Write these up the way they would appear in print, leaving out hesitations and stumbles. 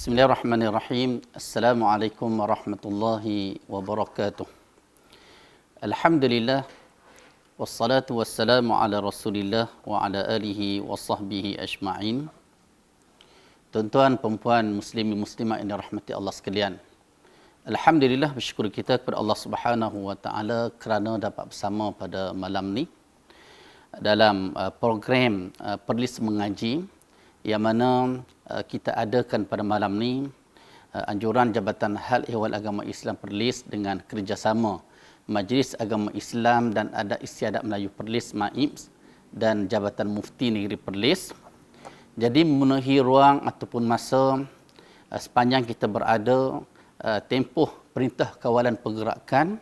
Bismillahirrahmanirrahim. Assalamualaikum warahmatullahi wabarakatuh. Alhamdulillah wassalatu wassalamu ala Rasulillah wa ala alihi wa sahbihi ajma'in. Tuan-tuan, perempuan, muslimin muslimat yang dirahmati Allah sekalian. Alhamdulillah, bersyukur kita kepada Allah Subhanahu wa taala kerana dapat bersama pada malam ni dalam program Perlis Mengaji yang mana kita adakan pada malam ni anjuran Jabatan Hal Ehwal Agama Islam Perlis dengan kerjasama Majlis Agama Islam dan Adat Istiadat Melayu Perlis MAIPS dan Jabatan Mufti Negeri Perlis. Jadi memenuhi ruang ataupun masa sepanjang kita berada tempoh perintah kawalan pergerakan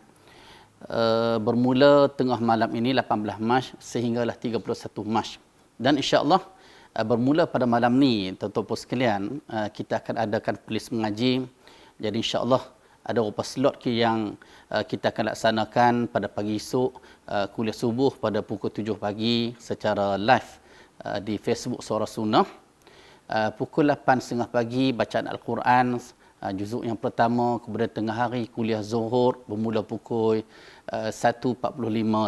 bermula tengah malam ini 18 Mac sehinggalah 31 Mac. Dan insya-Allah bermula pada malam ni, tuan-tuan sekalian, kita akan adakan Perlis Mengaji. Jadi insya-Allah ada beberapa slot yang kita akan laksanakan pada pagi esok, kuliah subuh pada pukul 7 pagi secara live di Facebook Suara Sunnah. Pukul 8.30 pagi bacaan Al-Quran juzuk yang pertama, kemudian tengah hari kuliah Zuhur bermula pukul 1.45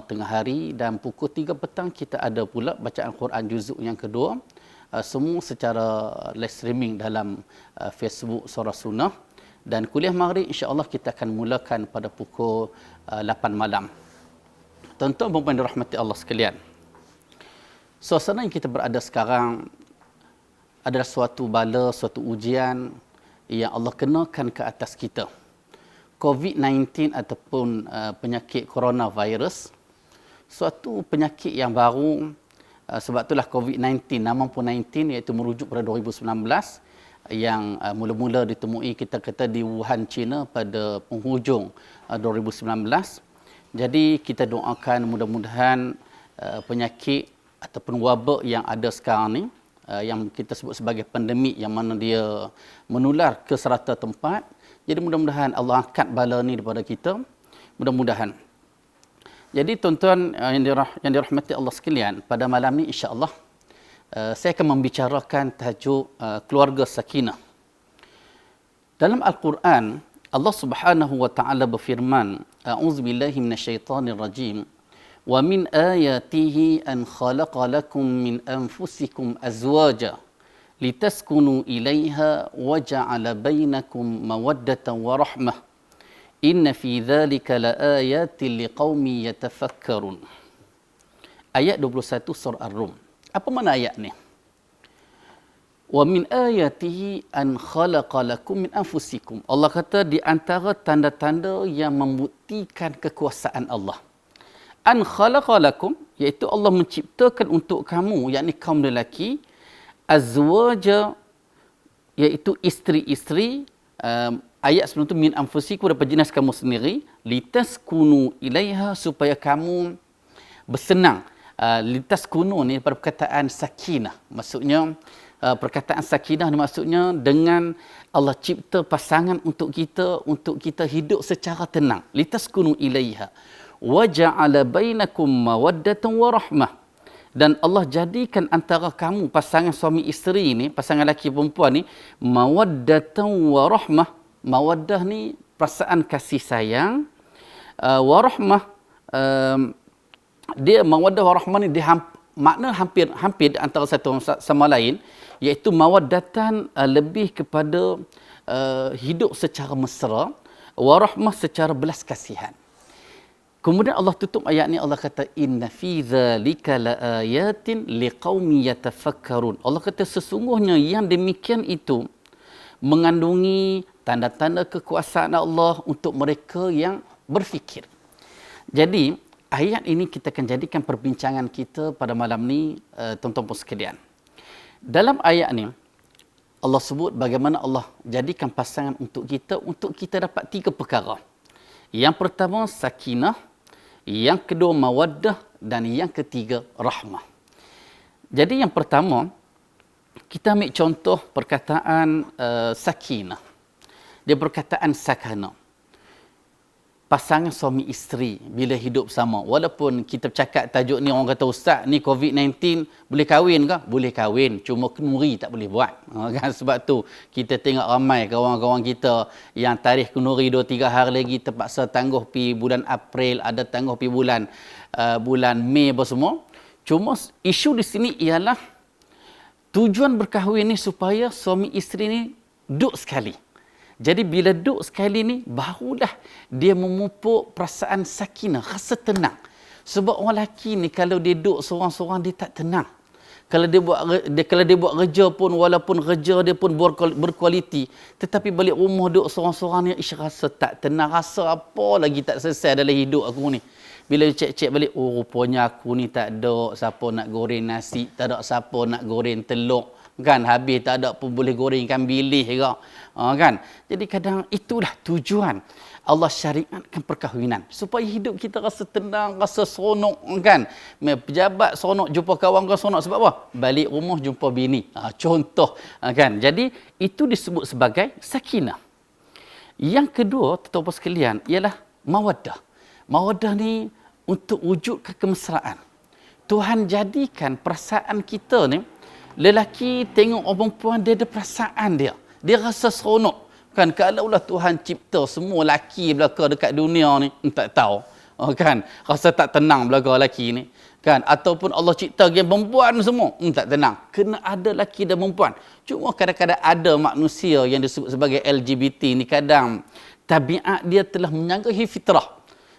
tengah hari, dan pukul 3 petang kita ada pula bacaan Al-Quran juzuk yang kedua. Semua secara live streaming dalam Facebook Suara Sunnah, dan kuliah maghrib insya-Allah kita akan mulakan pada pukul 8 malam. Tuan-tuan dan puan dirahmati Allah sekalian, suasana yang kita berada sekarang adalah suatu bala, suatu ujian yang Allah kenakan ke atas kita. COVID-19 ataupun penyakit coronavirus, suatu penyakit yang baru. Sebab itulah COVID-19, nama pun 19 iaitu merujuk pada 2019 yang mula-mula ditemui kita kata di Wuhan, China pada penghujung 2019. Jadi kita doakan mudah-mudahan penyakit ataupun wabak yang ada sekarang ni, yang kita sebut sebagai pandemik, yang mana dia menular ke serata tempat. Jadi mudah-mudahan Allah angkat bala ni daripada kita. Mudah-mudahan. Jadi tuan-tuan yang dirahmati Allah sekalian, pada malam ni insya-Allah saya akan membicarakan tajuk keluarga sakinah. Dalam Al-Quran, Allah Subhanahu wa taala berfirman, A'udzubillahi minasyaitonirrajim. Wa min ayatihi an khalaqa lakum min anfusikum azwaja litaskunu ilaiha wa ja'ala bainakum mawaddatan wa rahmah. Inna fi dzalika laayatin liqaumin yatafakkarun. Ayat 21 surah Ar-Rum. Apa makna ayat ni? Wa min ayatihi an khalaqa lakum min anfusikum. Allah kata di antara tanda-tanda yang membuktikan kekuasaan Allah. An khalaqa lakum, iaitu Allah menciptakan untuk kamu, yakni kaum lelaki, azwaja, iaitu isteri-isteri. Ayat sebelum itu min anfusikum, daripada jenis kamu sendiri, litaskunu ilaiha, supaya kamu bersenang. Litaskunu ni daripada perkataan sakinah. Maksudnya perkataan sakinah ni maksudnya dengan Allah cipta pasangan untuk kita hidup secara tenang. Litaskunu ilaiha wa ja'ala bainakum mawaddatan wa rahmah. Dan Allah jadikan antara kamu, pasangan suami isteri ni, pasangan lelaki perempuan ni, mawaddatan wa rahmah. Mawaddah ni perasaan kasih sayang, warahmah, dia mawaddah warahmah ni dia makna hampir di antara satu sama lain, iaitu mawaddatan lebih kepada hidup secara mesra, warahmah secara belas kasihan. Kemudian Allah tutup ayat ni, Allah kata inna fi dzalika laayatin liqaumin yatafakkarun. Allah kata sesungguhnya yang demikian itu mengandungi tanda-tanda kekuasaan Allah untuk mereka yang berfikir. Jadi, ayat ini kita akan jadikan perbincangan kita pada malam ni, tuan-tuan sekalian. Dalam ayat ni, Allah sebut bagaimana Allah jadikan pasangan untuk kita dapat 3 perkara. Yang pertama, sakinah. Yang kedua, mawaddah. Dan yang ketiga, rahmah. Jadi, yang pertama, kita ambil contoh perkataan sakinah. Dia perkataan sakana. pasangan suami isteri bila hidup sama, walaupun kita bercakap tajuk ni orang kata ustaz ni COVID-19 boleh kahwin ke? Boleh kahwin, cuma kenduri tak boleh buat. Kan sebab tu kita tengok ramai kawan-kawan kita yang tarikh kenduri 2-3 hari lagi terpaksa tangguh pi bulan April, ada tangguh pi bulan Mei apa semua. Cuma isu di sini ialah tujuan berkahwin ni supaya suami isteri ni duduk sekali. Jadi bila duduk sekali ni, barulah dia memupuk perasaan sakinah, rasa tenang. Sebab orang lelaki ni kalau dia duduk seorang-seorang, dia tak tenang. Kalau dia buat kerja pun, walaupun kerja dia pun berkualiti, tetapi balik rumah duduk seorang-seorang ni, rasa tak tenang, rasa apa lagi tak selesai dalam hidup aku ni. Bila cek-cek balik, oh rupanya aku ni tak ada siapa nak goreng nasi, tak ada siapa nak goreng telur. Kan habis tak ada pun boleh goreng ikan bilis ke. Kan? Jadi kadang itulah tujuan Allah syariatkan perkahwinan supaya hidup kita rasa tenang, rasa seronok kan. Pejabat seronok, jumpa kawan kau seronok sebab apa? Balik rumah jumpa bini. Contoh kan. Jadi itu disebut sebagai sakinah. Yang kedua, tuan-tuan sekalian, ialah mawaddah. Mawaddah ni untuk wujudkan kemesraan. Tuhan jadikan perasaan kita ni, lelaki tengok orang perempuan, dia ada perasaan dia. Dia rasa seronok. Kan, kalaulah Tuhan cipta semua lelaki belaka dekat dunia ni, tak tahu. Kan, rasa tak tenang belaka lelaki ni. Kan, ataupun Allah cipta yang perempuan semua, tak tenang. Kena ada lelaki dan perempuan. Cuma kadang-kadang ada manusia yang disebut sebagai LGBT ni, kadang tabiat dia telah menyanggahi fitrah.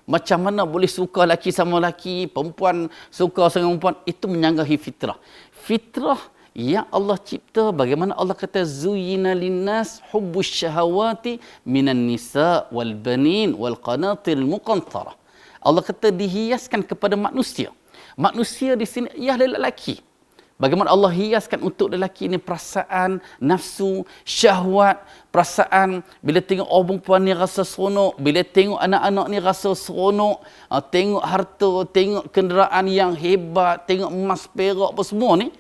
Macam mana boleh suka lelaki sama lelaki, perempuan suka sama perempuan, itu menyanggahi fitrah. Fitrah yang Allah cipta, bagaimana Allah kata zuyyina linnas hubbus syahawati minan nisa wal banin wal qanatil muqantara. Allah kata dihiaskan kepada manusia. Manusia di sini ialah lelaki. Bagaimana Allah hiaskan untuk lelaki ini perasaan, nafsu, syahwat, perasaan bila tengok orang perempuan ni rasa seronok, bila tengok anak-anak ni rasa seronok, tengok harta, tengok kenderaan yang hebat, tengok emas perak apa semua ni,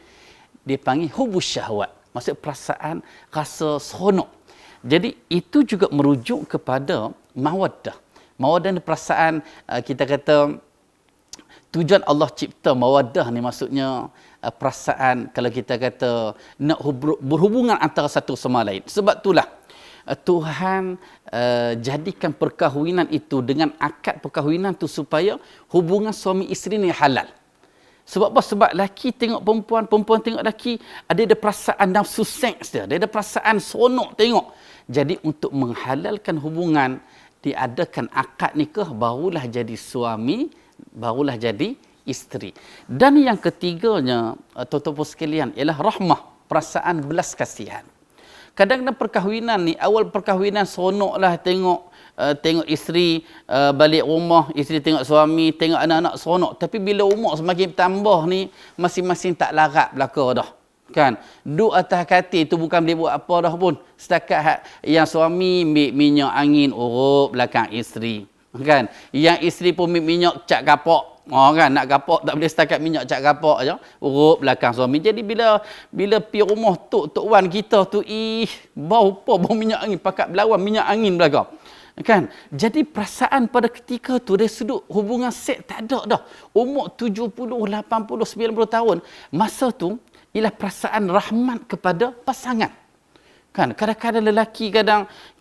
dia panggil hubus syahwat. Maksud perasaan rasa seronok. Jadi itu juga merujuk kepada mawaddah. Mawaddah ni perasaan, kita kata tujuan Allah cipta mawaddah ni maksudnya perasaan, kalau kita kata nak berhubungan antara satu sama lain. Sebab itulah Tuhan jadikan perkahwinan itu dengan akad perkahwinan tu supaya hubungan suami isteri ni halal. Sebab apa? Sebab lelaki tengok perempuan, perempuan tengok lelaki, ada perasaan nafsu seks dia, ada perasaan seronok tengok. Jadi untuk menghalalkan hubungan, diadakan akad nikah, barulah jadi suami, barulah jadi isteri. Dan yang ketiganya, tuan-tuan sekalian, ialah rahmah, perasaan belas kasihan. Kadang-kadang perkahwinan ni, awal perkahwinan seronoklah tengok isteri balik rumah, isteri tengok suami, tengok anak-anak seronok. Tapi bila umur semakin bertambah ni, masing-masing tak larat belaka dah. Kan? Duduk atas katil tu bukan boleh buat apa dah pun. Setakat yang suami ambil minyak angin urup belakang isteri. Kan? Yang isteri pun ambil minyak cat kapak. Kan, nak kapak tak boleh setakat minyak cat kapak aja, urup belakang suami. Jadi bila pi rumah tok wan kita tu, bau minyak angin, pakat berlawan minyak angin belakang. Kan? Jadi perasaan pada ketika tu dari sudut hubungan seks tak ada dah. Umur 70, 80, 90 tahun, masa tu ialah perasaan rahmat kepada pasangan. Kan? Kadang-kadang lelaki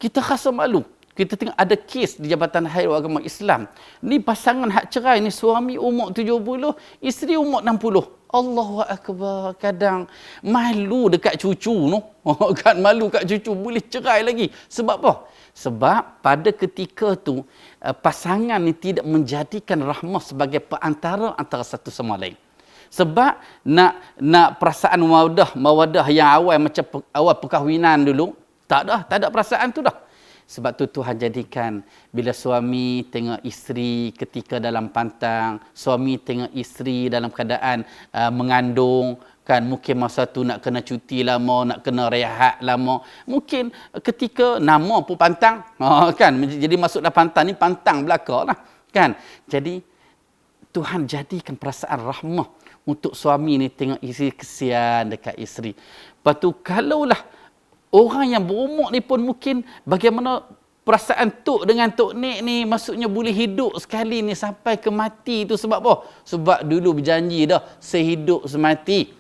kita rasa malu. Kita tengok ada kes di Jabatan Hair Agama Islam. Ni pasangan hak cerai ni, suami umur 70, isteri umur 60. Allahu Akbar. Kadang malu dekat cucu no. Kan malu kat cucu, boleh cerai lagi. Sebab apa? Sebab pada ketika tu pasangan ni tidak menjadikan rahmah sebagai perantara antara satu sama lain. Sebab nak perasaan mawaddah yang awal macam awal perkahwinan dulu, tak ada perasaan tu dah. Sebab tu Tuhan jadikan bila suami tengok isteri ketika dalam pantang, suami tengok isteri dalam keadaan mengandung, kan, mungkin masa tu nak kena cuti lama, nak kena rehat lama. Mungkin ketika nama pun pantang, kan, jadi masuklah pantang ni, pantang belaka lah, kan. Jadi Tuhan jadikan perasaan rahmah untuk suami ni tengok isteri, kesian dekat isteri. Lepas tu kalaulah orang yang berumur ni pun mungkin bagaimana perasaan tok dengan tok nek ni maksudnya boleh hidup sekali ni sampai ke mati tu sebab apa? Sebab dulu berjanji dah sehidup semati.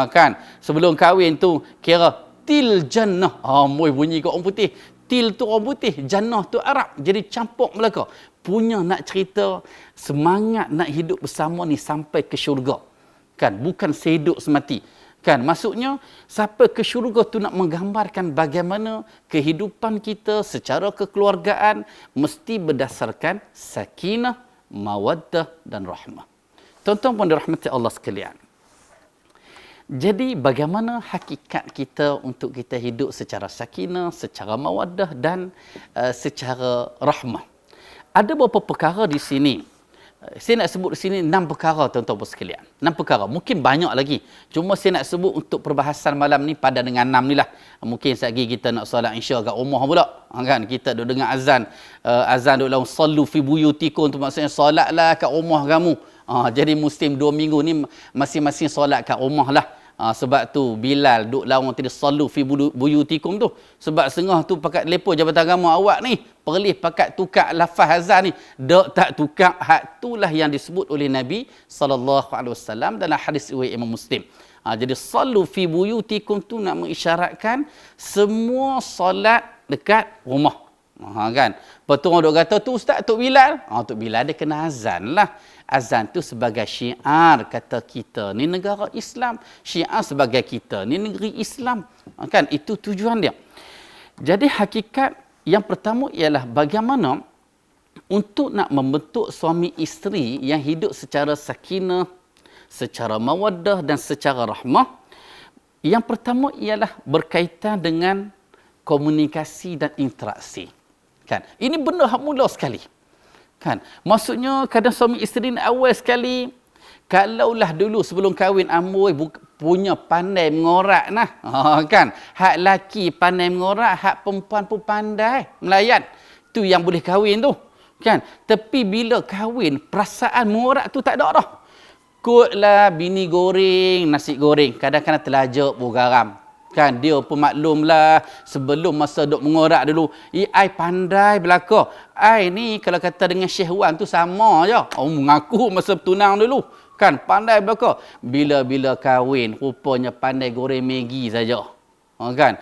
Kan sebelum kahwin tu kira til jannah. Moi bunyi kat orang putih. Til tu orang putih, jannah tu Arab. Jadi campur Melaka. Punya nak cerita semangat nak hidup bersama ni sampai ke syurga. Kan bukan sehidup semati. Kan maksudnya siapa ke syurga tu nak menggambarkan bagaimana kehidupan kita secara kekeluargaan mesti berdasarkan sakinah, mawaddah dan rahmah. Tuan-tuan pun dirahmati Allah sekalian. Jadi bagaimana hakikat kita untuk kita hidup secara sakinah, secara mawaddah dan secara rahmah. Ada beberapa perkara di sini. Saya nak sebut di sini 6 perkara tuan-tuan sekalian. 6 perkara. Mungkin banyak lagi. Cuma saya nak sebut untuk perbahasan malam ni pada dengan 6 ni lah. Mungkin sekejap kita nak solat Isya kat rumah pula. Kan kita duk dengar azan. Azan duk lawan sallu fi buyutikum tu maksudnya solatlah kat rumah kamu. Jadi musim 2 minggu ni masing-masing solat kat rumah lah. Sebab tu Bilal duk lawan tadi sallu fi buyutikum tu. Sebab setengah tu pakat lepo Jabatan Agama awak ni perlih pakat tukar lafaz azan ni. Dak tak tukar, hak itulah yang disebut oleh Nabi SAW dalam hadis riwayat Imam Muslim. Jadi sallu fi buyutikum tu nak mengisyaratkan semua solat dekat rumah. Kan. Betul orang duk kata tu Ustaz Tok Bilal. Tok Bilal dia kena azan lah. Azan tu sebagai syiar kata kita ni negara Islam. Syiar sebagai kita ni negeri Islam. Kan itu tujuan dia. Jadi hakikat yang pertama ialah bagaimana untuk nak membentuk suami isteri yang hidup secara sakinah, secara mawaddah dan secara rahmah. Yang pertama ialah berkaitan dengan komunikasi dan interaksi. Kan? Ini benda hak mula sekali. Kan? Maksudnya kadang suami isteri awal sekali, kalaulah dulu sebelum kahwin amboi punya pandai mengorak nah. Kan? Hak laki pandai mengorak, hak perempuan pun pandai melayan. Tu yang boleh kahwin tu. Kan? Tapi bila kahwin, perasaan mengorak tu tak ada dah. Kutlah bini goreng, nasi goreng. Kadang-kadang terlajak pun garam. Kan dia pun maklumlah sebelum masa duk mengorak dulu, ai pandai belaka. Ai ni kalau kata dengan Syekh Wan tu sama aja. Mengaku masa tunang dulu. Kan pandai belaka. Bila-bila kahwin rupanya pandai goreng Maggi saja. Kan?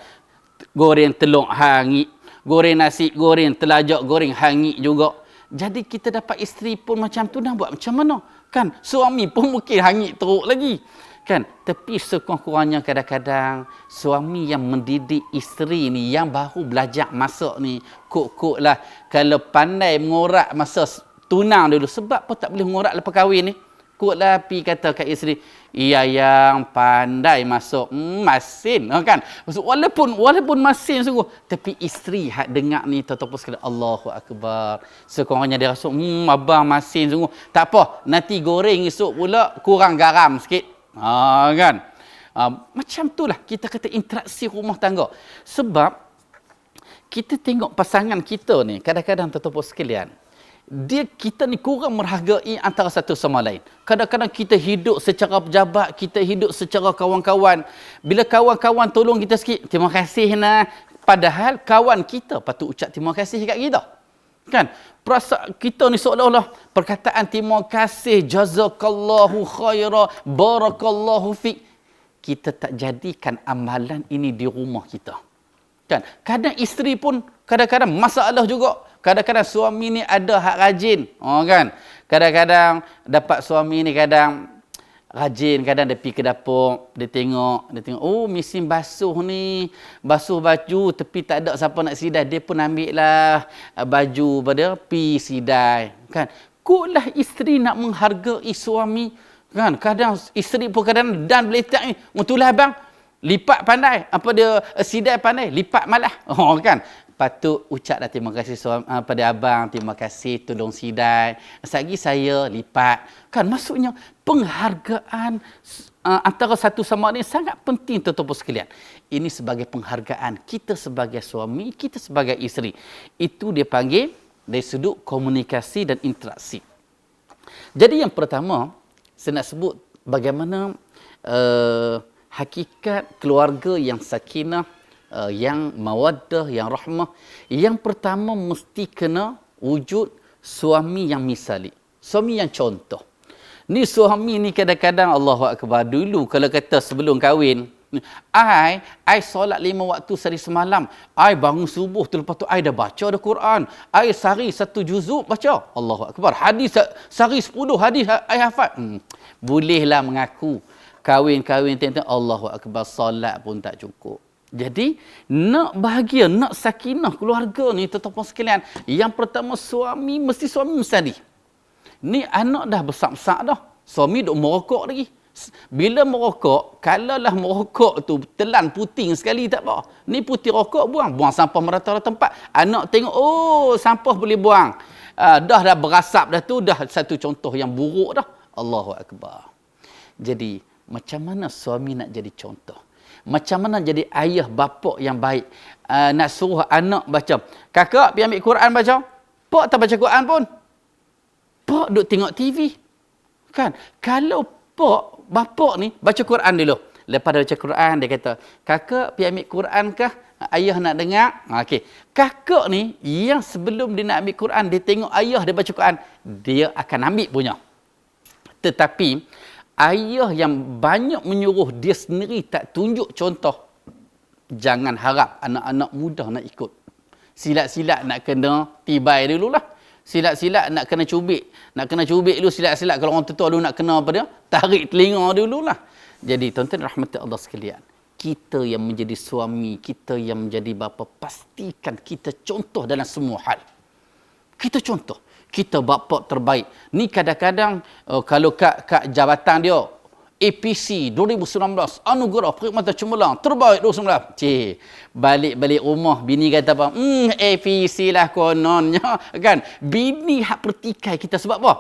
Goreng telur hangit, goreng nasi goreng, telajak goreng hangit juga. Jadi kita dapat isteri pun macam tu nak buat macam mana? Kan suami pun mungkin hangit teruk lagi. Kan? Tapi sekurang-kurangnya kadang-kadang suami yang mendidik isteri ni yang baru belajar masak ni, kok-kok lah kalau pandai mengorak masa tunang dulu. Sebab apa tak boleh mengorak lepas kahwin ni? Kok lah pi kata kat isteri, iya yang pandai masak, masin. Kan? Walaupun masin sungguh, tapi isteri hak dengar ni tetap sekali Allahu Akbar. Sekurangnya dia rasa, abang masin sungguh. Tak apa, nanti goreng esok pula kurang garam sikit. Kan? Macam itulah kita kata interaksi rumah tangga. Sebab kita tengok pasangan kita ni kadang-kadang tuan-tuan sekalian, kita ni kurang menghargai antara satu sama lain. Kadang-kadang kita hidup secara pejabat, kita hidup secara kawan-kawan. Bila kawan-kawan tolong kita sikit, terima kasih nah. Padahal kawan kita patut ucap terima kasih kat kita. Kan? Perasaan kita ni seolah-olah perkataan terima kasih, jazakallahu khaira, barakallahu fik. Kita tak jadikan amalan ini di rumah kita. Kan? Kadang isteri pun kadang-kadang masalah juga. Kadang-kadang suami ni ada hak rajin. Kan? Kadang-kadang dapat suami ni kadang rajin, kadang dia pergi ke dapur, dia tengok, oh mesin basuh ni, basuh baju tapi tak ada siapa nak sidai, dia pun ambil lah baju pada pi sidai. Kan? Kuklah isteri nak menghargai suami. Kan? Kadang isteri pun kadang dan beletak ni, untuklah abang, lipat pandai, apa dia sidai pandai, lipat malah. Kan? Patut ucaplah terima kasih pada abang, terima kasih tolong sidai. Sekali saya lipat. Kan maksudnya penghargaan antara satu sama lain sangat penting tuan-tuan sekalian. Ini sebagai penghargaan kita sebagai suami, kita sebagai isteri. Itu dia panggil dari sudut komunikasi dan interaksi. Jadi yang pertama saya nak sebut bagaimana hakikat keluarga yang sakinah, yang mawaddah, yang rahmah. Yang pertama mesti kena wujud suami yang misali. Suami yang contoh. Ni suami ni kadang-kadang Allahu Akbar. Dulu kalau kata sebelum kahwin, I solat 5 waktu sehari semalam. I bangun subuh tu, lepas tu I dah baca dah Quran. I sehari 1 juzuk baca. Allahu Akbar. Hadis sehari 10 hadis I hafal. Bolehlah mengaku. Kahwin-kahwin tentang Allahu Akbar, solat pun tak cukup. Jadi, nak bahagia, nak sakinah keluarga ni, tuan-tuan sekalian, yang pertama suami, mesti suami mesti. Ni anak dah besar-besar dah. Suami duk merokok lagi. Bila merokok, kalaulah merokok tu telan puting sekali tak apa. Ni putih rokok buang sampah merata-rata tempat. Anak tengok, oh sampah boleh buang. Dah berasap dah tu, dah satu contoh yang buruk dah. Allahu Akbar. Jadi, macam mana suami nak jadi contoh? Macam mana jadi ayah bapa yang baik? Nak suruh anak baca. Kakak pergi ambil Quran baca. Pak tak baca Quran pun. Pak duk tengok TV. Kan? Kalau pak, bapa ni baca Quran dulu. Lepas dia baca Quran, dia kata, kakak pergi ambil Quran kah? Ayah nak dengar. Okey. Kakak ni, yang sebelum dia nak ambil Quran, dia tengok ayah dia baca Quran, dia akan ambil punya. Tetapi, ayah yang banyak menyuruh dia sendiri tak tunjuk contoh, jangan harap anak-anak muda nak ikut. Silat-silat nak kena tibai dululah. Silat-silat nak kena cubit. Nak kena cubit dulu silat-silat. Kalau orang tua dulu nak kena apa dia? Tarik telinga dululah. Jadi tuan-tuan rahmat Allah sekalian, kita yang menjadi suami, kita yang menjadi bapa, pastikan kita contoh dalam semua hal. Kita contoh. Kita bapa terbaik. Ni kadang-kadang kalau kat jabatan dia, APC 2019, anugerah perkhidmatan cemerlang terbaik 2019. Balik-balik rumah bini kata apa? APC lah kononnya, kan? Bini hak pertikai kita sebab apa?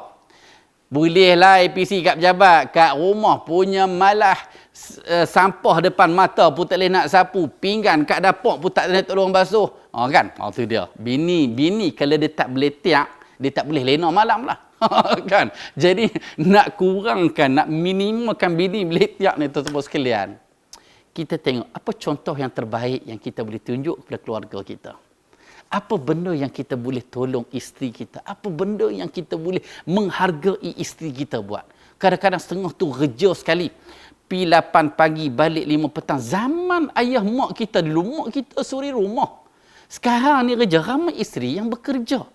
Bolehlah APC kat pejabat, kat rumah punya malah sampah depan mata pun tak boleh nak sapu, pinggan kat dapur pun tak boleh tolong basuh. Kan? Tu dia. Bini kalau dia tak boleh tiap, dia tak boleh lena malam lah. Kan? Jadi, nak kurangkan, nak minimalkan bini boleh tiap ni, tuan-tuan sekalian. Kita tengok, apa contoh yang terbaik yang kita boleh tunjuk kepada keluarga kita? Apa benda yang kita boleh tolong isteri kita? Apa benda yang kita boleh menghargai isteri kita buat? Kadang-kadang setengah tu kerja sekali. Pi 8 pagi, balik 5 petang. Zaman ayah mak kita dulu, mak kita suri rumah. Sekarang ni kerja, ramai isteri yang bekerja.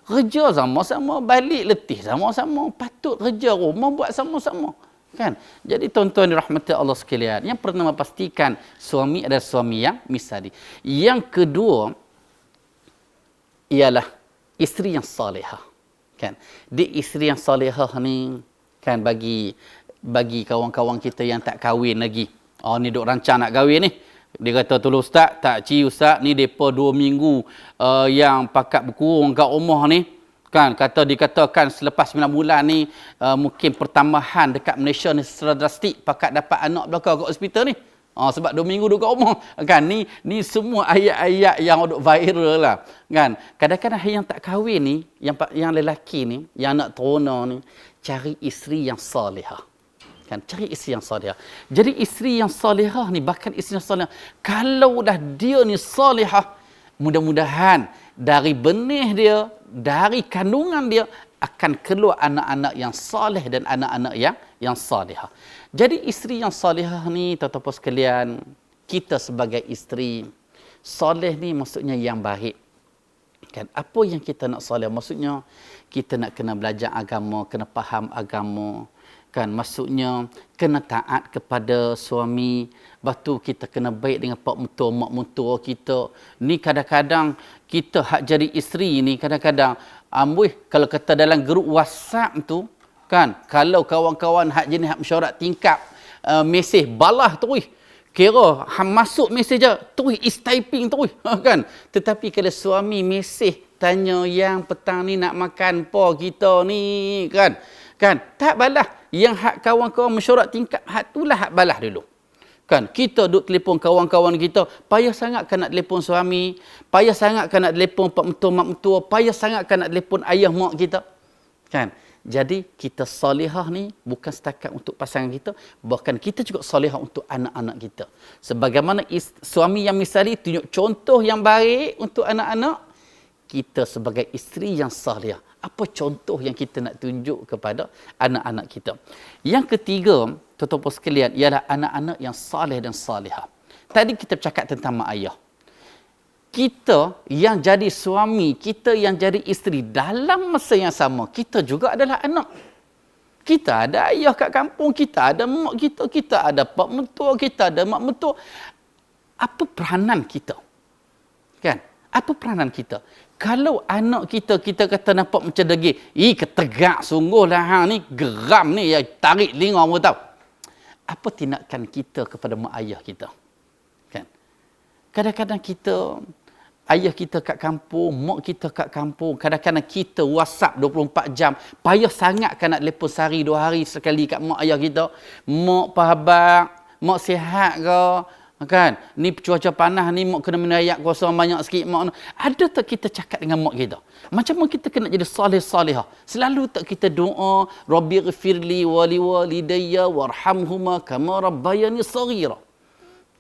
Kerja sama-sama, balik letih sama-sama. Patut kerja rumah buat sama-sama. Kan? Jadi tuan-tuan dirahmati Allah sekalian, yang pertama pastikan suami adalah suami yang misali. Yang kedua ialah isteri yang salihah. Kan? Di isteri yang salihah ni, kan, bagi kawan-kawan kita yang tak kahwin lagi. Ni duk rancang nak kahwin ni. Dia kata, tolong ustaz, tak ustaz, ni depa 2 minggu yang pakat berkurung kat rumah ni. Kan, dikatakan selepas 9 bulan ni, mungkin pertambahan dekat Malaysia ni secara drastik pakat dapat anak belakang kat hospital ni. Sebab 2 minggu duduk kat rumah. Kan, ni semua ayat-ayat yang duk viral lah. Kan, kadang-kadang yang tak kahwin ni, yang lelaki ni, yang nak terona ni, cari isteri yang salihah. Kan, cari isteri yang salihah. Jadi isteri yang salihah ni, bahkan isteri yang salihah, kalau dah dia ni salihah, mudah-mudahan dari benih dia, dari kandungan dia, akan keluar anak-anak yang salih dan anak-anak yang salihah. Jadi isteri yang salihah ni, tuan-tuan sekalian, kita sebagai isteri, salih ni maksudnya yang baik. Kan, apa yang kita nak salih? Maksudnya, kita nak kena belajar agama, kena faham agama. Kan, maksudnya kena taat kepada suami. Lepas tu kita kena baik dengan pak mentua, mak mentua kita. Ni kadang-kadang kita hak jadi isteri ni, kadang-kadang kalau kata dalam grup WhatsApp tu, kan, kalau kawan-kawan hak jenis hak mesyuarat tingkap mesej balah terus. Kira masuk mesej je terus is typing terus. Kan? Tetapi kalau suami mesej tanya yang petang ni nak makan apa kita ni, kan? Kan, tak balas. Yang hak kawan-kawan mesyuarat tingkap, hak itulah hak balas dulu. Kan, kita duk telefon kawan-kawan kita, payah sangat kan nak telefon suami, payah sangat kan nak telefon pak mentua, mak mentua, payah sangat kan nak telefon ayah mak kita. Kan, Jadi kita solihah ni bukan setakat untuk pasangan kita, bahkan kita juga solihah untuk anak-anak kita. Sebagaimana suami yang misali tunjuk contoh yang baik untuk anak-anak, kita sebagai isteri yang solihah, apa contoh yang kita nak tunjuk kepada anak-anak kita. Yang ketiga, tuan-tuan sekalian, ialah anak-anak yang soleh dan solihah. Tadi kita bercakap tentang mak ayah. Kita yang jadi suami, kita yang jadi isteri, dalam masa yang sama, kita juga adalah anak. Kita ada ayah kat kampung, kita ada mak kita ada pak mentua, kita ada mak mentua. Apa peranan kita? Kan? Apa peranan kita? Kalau anak kita kata nampak macam degil, ketegak sungguhlah hang ni, geram ni, ya tarik telinga orang tahu. Apa tindakan kita kepada mak ayah kita? Kan? Kadang-kadang kita, ayah kita kat kampung, mak kita kat kampung, kadang-kadang kita WhatsApp 24 jam, payah sangat kan nak telefon sehari 2 hari sekali kat mak ayah kita. Mak apa khabar? Mak sihat ke? Kan? Ni cuaca panas ni, mak kena minum air kuasa banyak sikit. Mak, ada tak kita cakap dengan mak kita? Macam mana kita kena jadi salih-salihah? Selalu tak kita doa, Rabbi ghfirli wali walidayya warhamhuma kama rabbayani saghira.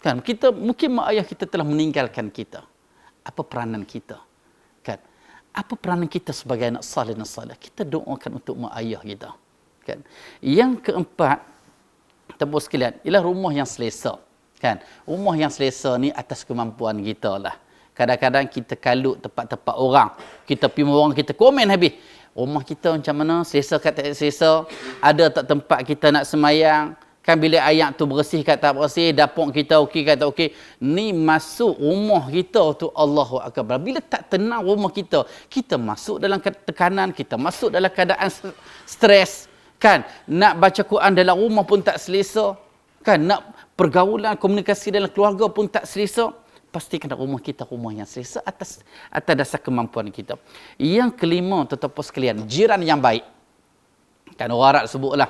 Kan? Kita, mungkin mak ayah kita telah meninggalkan kita. Apa peranan kita? Kan? Apa peranan kita sebagai anak salih dan salih? Kita doakan untuk mak ayah kita. Kan? Yang keempat, tepuk sekalian, ialah rumah yang selesa. Kan? Rumah yang selesa ni atas kemampuan kita lah. Kadang-kadang kita kalut tempat-tempat orang. Kita pergi orang, kita komen habis. Rumah kita macam mana? Selesa kat tak selesa? Ada tak tempat kita nak semayang? Kan bilik air tu bersih kat tak bersih? Dapur kita okey kat tak okey? Ni masuk rumah kita tu, Allahu Akbar. Bila tak tenang rumah kita, kita masuk dalam tekanan, kita masuk dalam keadaan stres. Kan? Nak baca Quran dalam rumah pun tak selesa. Kan? Nak pergaulan, komunikasi dalam keluarga pun tak selesa. Pastikan rumah kita rumah yang selesa atas dasar kemampuan kita. Yang kelima, tuan-tuan sekalian, jiran yang baik. Kan orang Arab sebutlah,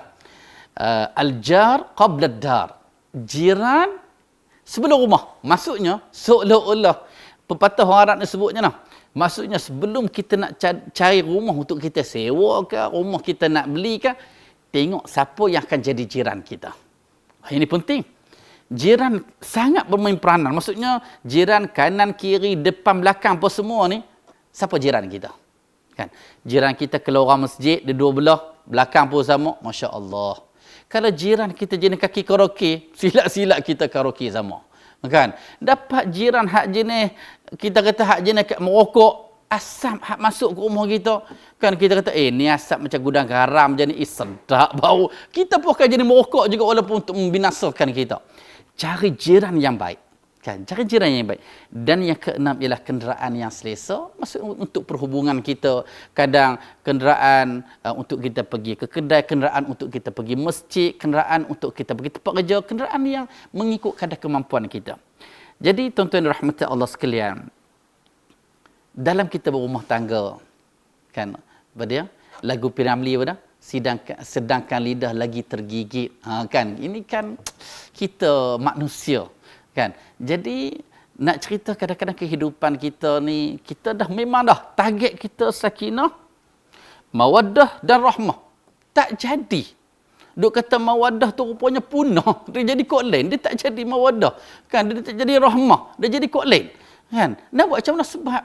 al-jar qabla ad-dar. Jiran sebelum rumah. Maksudnya, seolah-olah pepatah orang Arab ni sebutnya lah. Maksudnya sebelum kita nak cari rumah untuk kita sewa ke, rumah kita nak beli ke, tengok siapa yang akan jadi jiran kita. Ini penting. Jiran sangat bermain peranan. Maksudnya jiran kanan, kiri, depan, belakang apa semua ni, siapa jiran kita? Kan? Jiran kita keluar masjid, dia dua belah, belakang pun sama, Masya Allah. Kalau jiran kita jenis kaki karaoke, silat-silat kita karaoke sama. Kan? Dapat jiran hak jenis, kita kata hak jenis kat merokok, asap hak masuk ke rumah kita. Kan kita kata, ni asap macam gudang garam je ni, sedap bau. Kita pun akan jadi merokok juga walaupun untuk membinasakan kita. Cari jiran yang baik. Kan? Cari jiran yang baik. Dan yang keenam ialah kenderaan yang selesa. Maksud untuk perhubungan kita. Kadang kenderaan untuk kita pergi ke kedai, kenderaan untuk kita pergi masjid, kenderaan untuk kita pergi tempat kerja, kenderaan yang mengikut kadar kemampuan kita. Jadi tuan-tuan rahmati Allah sekalian, dalam kita berumah tangga, kan, dia lagu Piramli pada sedangkan lidah lagi tergigit, kan, ini kan kita manusia, kan. Jadi nak cerita kadang-kadang kehidupan kita ni, kita dah memang dah target kita sakinah, mawaddah dan rahmah, tak jadi. Duk kata mawaddah tu rupanya punah, dia jadi kod lain, dia tak jadi mawaddah, kan, dia tak jadi rahmah, dia jadi kod lain, kan. Nak buat macam mana? Sebab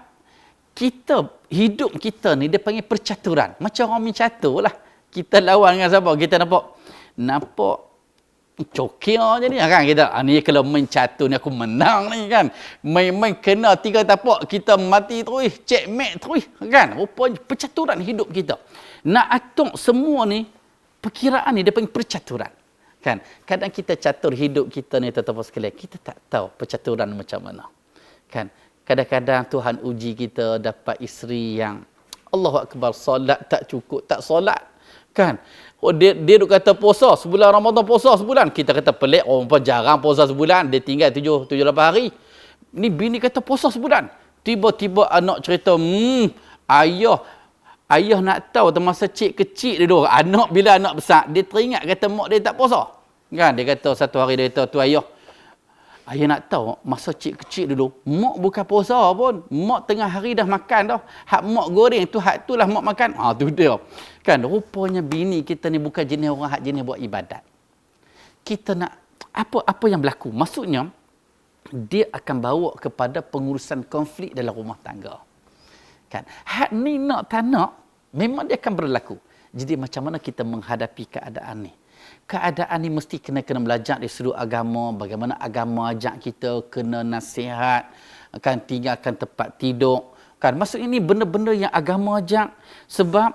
kita, hidup kita ni dia panggil percaturan. Macam orang main catur lah. Kita lawan dengan siapa? Kita nampak cokir je ni kan kita. Ni kalau main catur ni aku menang ni kan. Main-main kena 3 tapak, kita mati terus, checkmate terus kan. Rupanya percaturan hidup kita. Nak atur semua ni, perkiraan ni dia panggil percaturan. Kan? Kadang kita catur hidup kita ni, tuan-tuan sekalian, kita tak tahu percaturan macam mana. Kan? Kadang-kadang Tuhan uji kita dapat isteri yang Allahu Akbar, solat tak cukup, tak solat. Kan? Oh, dia duk kata puasa sebulan Ramadan, puasa sebulan. Kita kata pelik, orang pun jarang puasa sebulan, dia tinggal 7-8 hari. Ni bini kata puasa sebulan. Tiba-tiba anak cerita, ayah nak tahu masa cik kecil dia dulu, anak bila anak besar, dia teringat kata mak dia tak puasa. Kan? Dia kata satu hari dia kata, tu ayah, Ayah nak tahu, masa cik kecil dulu, mak bukan puasa pun. Mak tengah hari dah makan dah. Hak mak goreng tu, hak tu lah mak makan. Tu dia. Kan, rupanya bini kita ni bukan jenis orang hak jenis buat ibadat. Kita nak, apa yang berlaku? Maksudnya, dia akan bawa kepada pengurusan konflik dalam rumah tangga. Kan? Hak ni nak tak nak, memang dia akan berlaku. Jadi macam mana kita menghadapi keadaan ni? Keadaan ni mesti kena belajar dari sudut agama, bagaimana agama ajak kita kena nasihat, kan, tinggalkan tempat tidur. Kan, maksud ini benda-benda yang agama ajak, sebab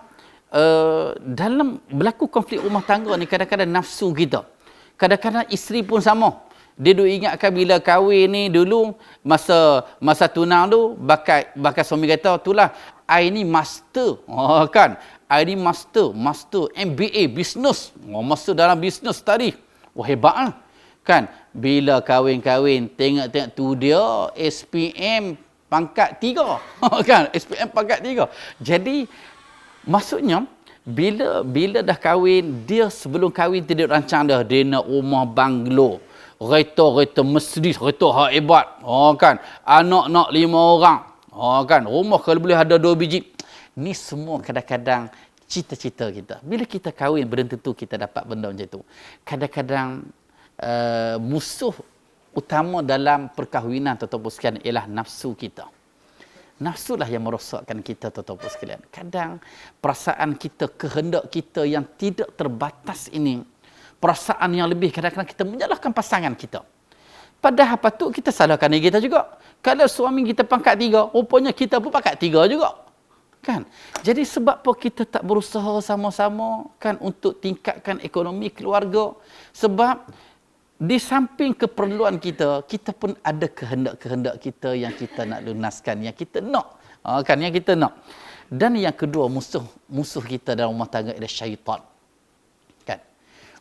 dalam berlaku konflik rumah tangga ni kadang-kadang nafsu kita. Kadang-kadang isteri pun sama. Dia duk ingatkan bila kahwin ni dulu, masa tunang tu, bakal suami kata, itulah, I ni master. Kan? I ni master MBA, business. Master dalam business tadi. Wah, hebat lah. Kan? Bila kahwin-kahwin, tengok-tengok tu dia SPM pangkat 3. Kan? SPM pangkat 3. Jadi, maksudnya, bila dah kahwin, dia sebelum kahwin dia rancang dah. Dia nak rumah banglo. Kereta Mercedes, kereta hak hebat. Kan? Anak nak 5 orang. Kan? Rumah kalau boleh ada 2 biji. Ni semua kadang-kadang cita-cita kita. Bila kita kahwin, belum tentu kita dapat benda macam tu. Kadang-kadang musuh utama dalam perkahwinan, tuan-tuan sekalian, ialah nafsu kita. Nafsu lah yang merosakkan kita, tuan-tuan sekalian. Kadang perasaan kita, kehendak kita yang tidak terbatas ini, perasaan yang lebih, kadang-kadang kita menyalahkan pasangan kita. Padahal patut kita salahkan diri kita juga. Kalau suami kita pangkat 3, rupanya kita pun pangkat 3 juga. Kan? Jadi sebab apa kita tak berusaha sama-sama, kan, untuk tingkatkan ekonomi keluarga? Sebab di samping keperluan kita, kita pun ada kehendak-kehendak kita yang kita nak lunaskan, yang kita nak. Kan, yang kita nak. Dan yang kedua, musuh kita dalam rumah tangga ialah syaitan. Kan?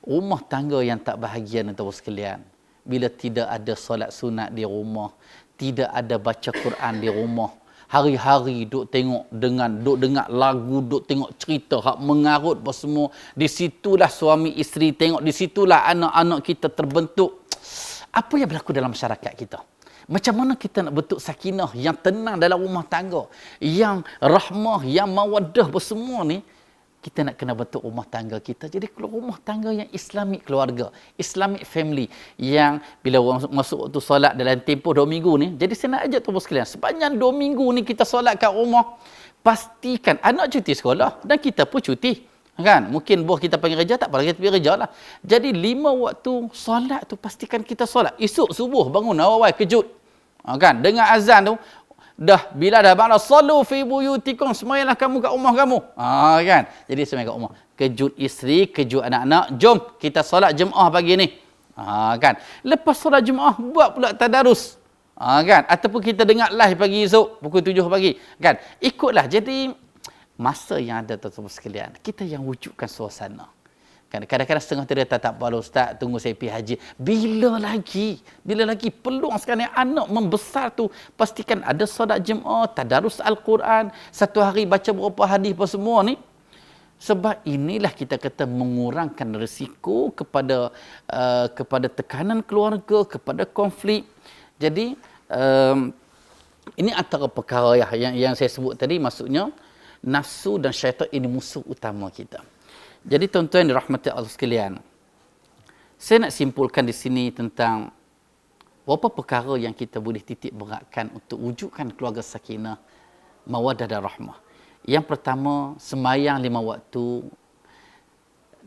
Rumah tangga yang tak bahagia, tuan-tuan sekalian, bila tidak ada solat sunat di rumah, tidak ada baca Quran di rumah, hari-hari duk dengar lagu, duk tengok cerita hak mengarut apa semua. Di situlah suami isteri tengok, di situlah anak-anak kita terbentuk. Apa yang berlaku dalam masyarakat kita? Macam mana kita nak bentuk sakinah yang tenang dalam rumah tangga, yang rahmah, yang mawaddah apa semua ni? Kita nak kena bentuk rumah tangga kita. Jadi rumah tangga yang Islamic keluarga, Islamic family, yang bila orang masuk waktu solat dalam tempoh 2 minggu ni, jadi saya nak ajak tuan-tuan sekalian, sepanjang 2 minggu ni kita solat kat rumah, pastikan anak cuti sekolah dan kita pun cuti. Kan? Mungkin bos kita panggil kerja, tak apa, kita pergi kerja lah. Jadi 5 waktu solat tu pastikan kita solat. Esok subuh bangun awal kejut. Kan? Dengar azan tu, dah bila dah ba'da sallu fi buyutikum, semayalah kamu kat rumah kamu. Kan? Jadi semaya kat rumah. Kejut isteri, kejut anak-anak, jom kita solat Jumaat pagi ni. Kan? Lepas solat Jumaat buat pula tadarus. Kan? Ataupun kita dengar live pagi esok pukul 7 pagi. Kan? Ikutlah. Jadi masa yang ada, tuan-tuan sekalian, kita yang wujudkan suasana. Kadang-kadang setengah tu dia tak apa ustaz, tunggu saya pergi haji. Bila lagi peluang sekarang anak membesar tu, pastikan ada solat Jumaat, tadarus Al-Quran, satu hari baca berapa hadis apa semua ni. Sebab inilah kita kata mengurangkan risiko kepada tekanan keluarga, kepada konflik. Jadi ini antara perkara yang saya sebut tadi, maksudnya nafsu dan syaitan ini musuh utama kita. Jadi tuan-tuan dirahmati Allah sekalian, saya nak simpulkan di sini tentang beberapa perkara yang kita boleh titik beratkan untuk wujudkan keluarga sakinah, mawaddah dan rahmah. Yang pertama, sembahyang 5 waktu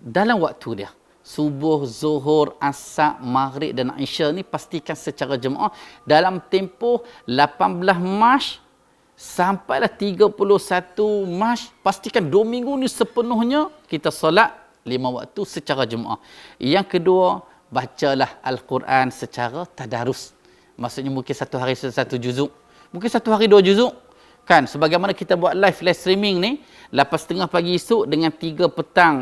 dalam waktu dia. Subuh, zuhur, asar, maghrib dan isya ni pastikan secara jemaah dalam tempoh 18 Mac sampailah 31 Mac, pastikan 2 minggu ni sepenuhnya kita solat 5 waktu secara Jumaat. Yang kedua, bacalah Al-Quran secara tadarus. Maksudnya mungkin satu hari satu juzuk, mungkin satu hari 2 juzuk. Kan, sebagaimana kita buat live streaming ni, 8.30 pagi esok dengan 3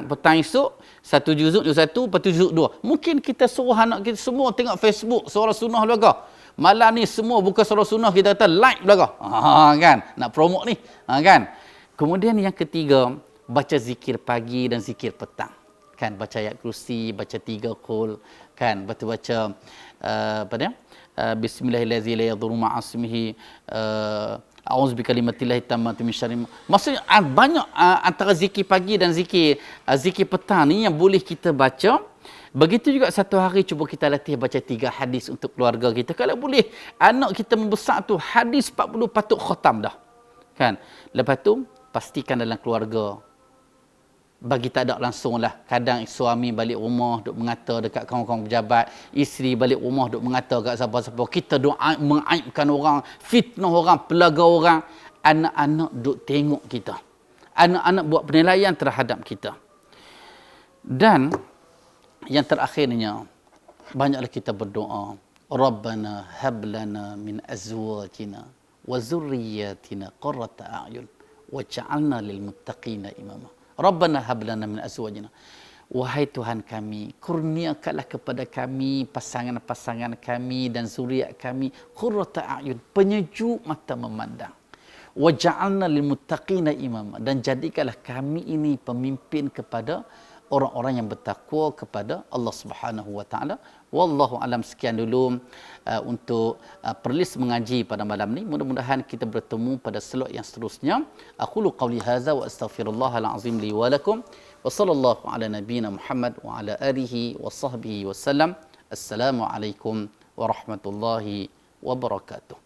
petang esok, 1 juzuk, juzuk 1, lepas tu juzuk 2. Mungkin kita suruh anak kita semua tengok Facebook, suara sunnah belakang. Malam ni semua buka surah sunnah, kita kata like belakang. Kan? Nak promote ni. Kan? Kemudian yang ketiga, baca zikir pagi dan zikir petang. Kan? Baca ayat kursi, baca 3 qul. Kan? Baca bismillahirrahmanirrahim la yadhurru ma'asmihi a'udzu bikalimatillahi tammati min syarri maksudnya banyak antara zikir pagi dan zikir petang ni yang boleh kita baca. Begitu juga satu hari cuba kita latih baca 3 hadis untuk keluarga kita. Kalau boleh anak kita membesar tu hadis 40 patut khatam dah. Kan? Lepas tu pastikan dalam keluarga bagi tak ada langsung lah. Kadang suami balik rumah duk mengata dekat kawan-kawan pejabat, isteri balik rumah duk mengata dekat siapa-siapa. Kita duk mengaibkan orang, fitnah orang, pelaga orang. Anak-anak duk tengok kita. Anak-anak buat penilaian terhadap kita. Dan yang terakhirnya, banyaklah kita berdoa. Rabbana hablana min azwajina wa zurriyatina qurrata a'yun waj'alna lil muttaqina imama. Rabbana hablana min azwajina. Wahai Tuhan kami, kurniakanlah kepada kami pasangan-pasangan kami dan zuriat kami qurrata a'yun, penyejuk mata memandang. Waj'alna lil muttaqina imama, dan jadikanlah kami ini pemimpin kepada orang-orang yang bertakwa kepada Allah Subhanahu wa taala. Wallahu alam. Sekian dulu untuk perlis mengaji pada malam ni. Mudah-mudahan kita bertemu pada slot yang seterusnya. Aqulu qawli hadza wa astaghfirullahal azim li wa lakum. Wa sallallahu ala nabiyyina Muhammad wa ala alihi wa sahbihi wasallam. Assalamualaikum warahmatullahi wabarakatuh.